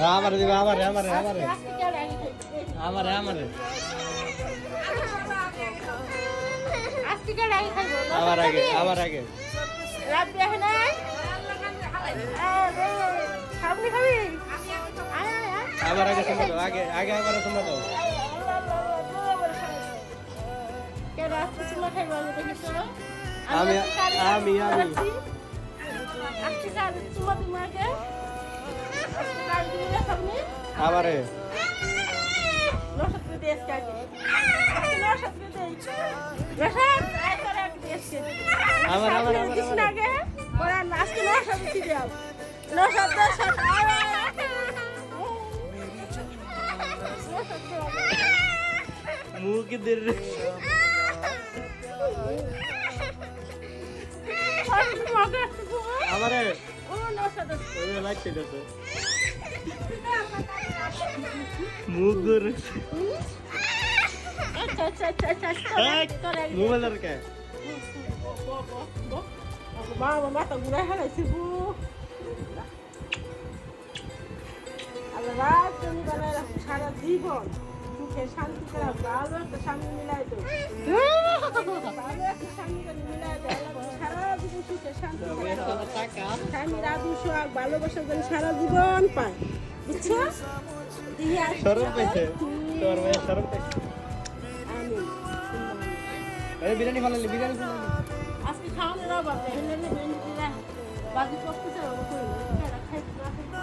আমারে দিবা আমারে আমারে আমারে আজকে কেউ আগে খাইবে আমারে আমারে আজকে কেউ আগে খাইবো আমার আগে রাব্বি আহে নাই খাবি খাবি আয় আয় আয় আমার আগে তোমরা দাও আগে আগে আমারে তোমরা দাও কেন আজকে চুলা খাইবো আমি দেখিস আমি আজকে কাজ চুলা তুমি আগে আজকে কাজ তুমি না খাবনি আমারে নশাত দেশ কাজে নশাত দেশ নশাত আয় করে এক দেশ আমার দিস না আগে ওরা আজকে নশাত দিতে যাও নশাত দেশ মুখ দের আমারে ওরে লাগছে দেখো মুখ দের মোবাইল আর কে বাবা মাথা ঘুরে হারাইছি গো আল্লাহ রাত তুমি বানায় রাখো সারা জীবন সুখে শান্তি করে ভালো একটা স্বামী মিলাই দেবো ভালো একটা স্বামী মিলাই দেবো সারা জীবন সুখে শান্তি স্বামীর আদু সোহাগ ভালোবাসা যেন সারা জীবন পায় বুঝছো শরম পাইছে তোর ভাই শরম পাইছে এই বিরিয়ানি বানালি বিরিয়ানি বানালি আজকে খাওয়ানোর অভাব নেই হেলে বেঞ্জিরা বাজি করতেছে ওরা করে এটা খাইতে না খাইতে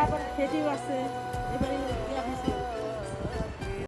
আবার খেতেও আছে